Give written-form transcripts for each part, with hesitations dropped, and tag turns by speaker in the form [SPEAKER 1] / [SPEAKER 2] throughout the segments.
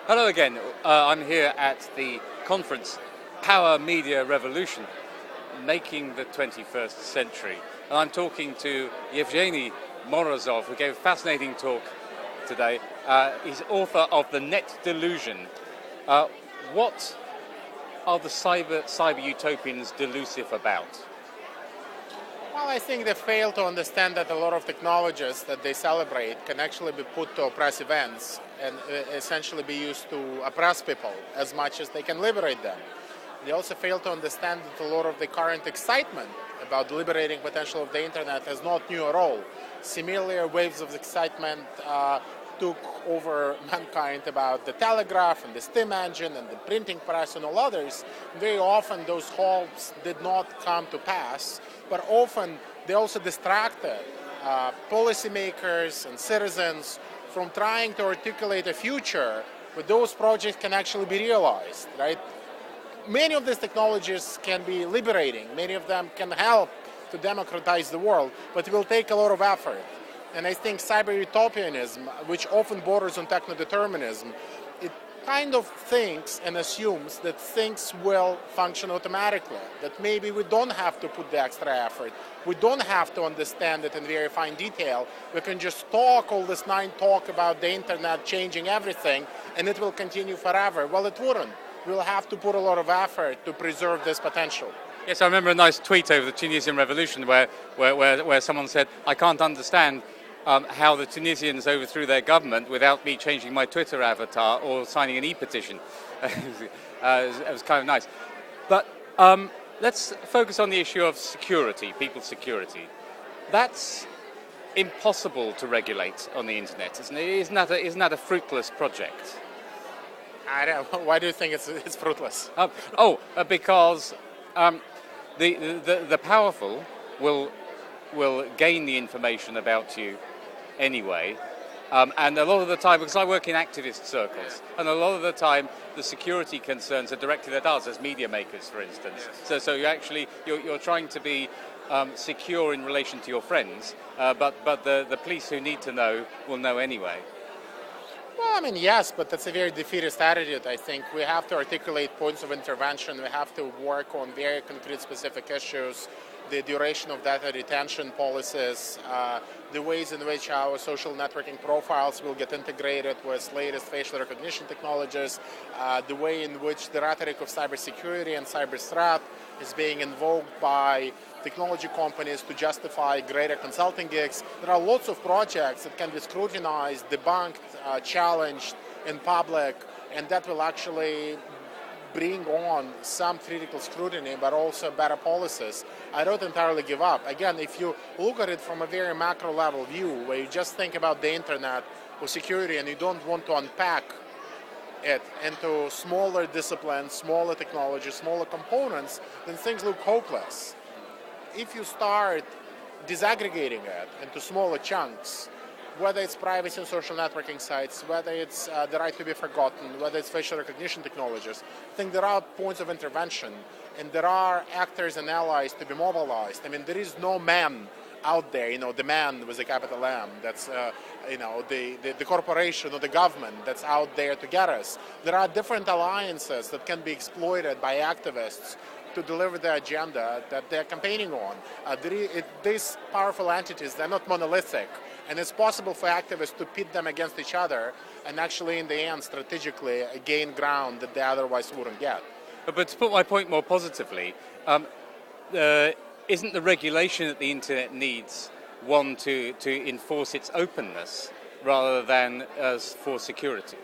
[SPEAKER 1] Hello again. I'm here at the conference Power Media Revolution, Making the 21st Century. And I'm talking to Evgeny Morozov, who gave a fascinating talk today. He's author of The Net Delusion. What are the cyber utopians delusive about?
[SPEAKER 2] Well, I think they fail to understand that a lot of technologies that they celebrate can actually be put to oppressive ends and essentially be used to oppress people as much as they can liberate them. They also fail to understand that a lot of the current excitement about the liberating potential of the internet is not new at all. Similar waves of excitement took over mankind about the telegraph and the steam engine and the printing press and all others. Very often those hopes did not come to pass, but often they also distracted policymakers and citizens from trying to articulate a future where those projects can actually be realized, right? Many of these technologies can be liberating, many of them can help to democratize the world, but it will take a lot of effort. And I think cyber utopianism, which often borders on techno-determinism, it kind of thinks and assumes that things will function automatically, that maybe we don't have to put the extra effort, we don't have to understand it in very fine detail, we can just talk all this talk about the internet changing everything, and it will continue forever. Well, it wouldn't. We'll have to put a lot of effort to preserve this potential.
[SPEAKER 1] Yes, I remember a nice tweet over the Tunisian revolution where someone said, I can't understand how the Tunisians overthrew their government without me changing my Twitter avatar or signing an e-petition. It was kind of nice. But let's focus on the issue of security, people's security. That's impossible to regulate on the internet, isn't it? Isn't that a fruitless project?
[SPEAKER 2] I don't know. Why do you think it's fruitless?
[SPEAKER 1] Because the powerful will gain the information about you anyway, and a lot of the time, because I work in activist circles, and a lot of the time the security concerns are directed at us as media makers, for instance. Yes. So you're trying to be secure in relation to your friends, but the police who need to know will know anyway.
[SPEAKER 2] Well, I mean, yes, but that's a very defeatist attitude. I think we have to articulate points of intervention. We have to work on very concrete, specific issues, the duration of data retention policies, the ways in which our social networking profiles will get integrated with latest facial recognition technologies, the way in which the rhetoric of cybersecurity and cyber threat is being invoked by technology companies to justify greater consulting gigs. There are lots of projects that can be scrutinized, debunked, challenged in public, and that will actually bring on some critical scrutiny, but also better policies. I don't entirely give up. Again, if you look at it from a very macro level view, where you just think about the internet or security and you don't want to unpack it into smaller disciplines, smaller technologies, smaller components, then things look hopeless. If you start disaggregating it into smaller chunks, whether it's privacy and social networking sites, whether it's the right to be forgotten, whether it's facial recognition technologies, I think there are points of intervention and there are actors and allies to be mobilized. I mean, there is no man out there, the man with a capital M, that's, the corporation or the government that's out there to get us. There are different alliances that can be exploited by activists to deliver the agenda that they're campaigning on. These powerful entities, they're not monolithic, and it's possible for activists to pit them against each other and actually, in the end, strategically gain ground that they otherwise wouldn't get.
[SPEAKER 1] But to put my point more positively, isn't the regulation that the internet needs one to enforce its openness rather than for security?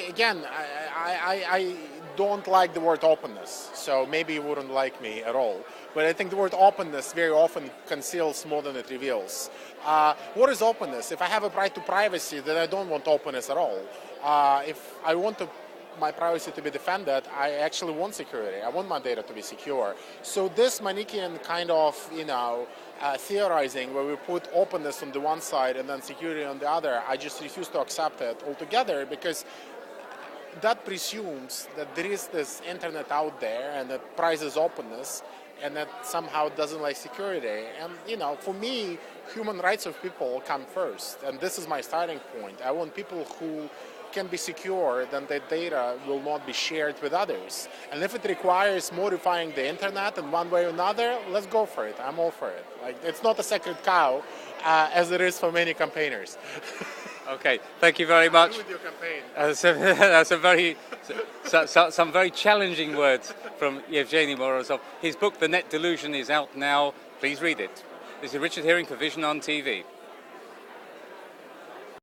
[SPEAKER 2] Again, I don't like the word openness, so maybe you wouldn't like me at all. But I think the word openness very often conceals more than it reveals. What is openness? If I have a right to privacy, then I don't want openness at all. If I want my privacy to be defended, I actually want security. I want my data to be secure. So this Manichaean kind of, theorizing where we put openness on the one side and then security on the other, I just refuse to accept it altogether, because that presumes that there is this internet out there and that prizes openness, and that somehow doesn't like security. And, for me, human rights of people come first. And this is my starting point. I want people who can be secure, then their data will not be shared with others. And if it requires modifying the internet in one way or another, let's go for it. I'm all for it. It's not a sacred cow, as it is for many campaigners.
[SPEAKER 1] Okay, thank you very much.
[SPEAKER 2] With your campaign.
[SPEAKER 1] That's some very challenging words from Evgeny Morozov. His book, The Net Delusion, is out now. Please read it. This is Richard Herring for Vision on TV.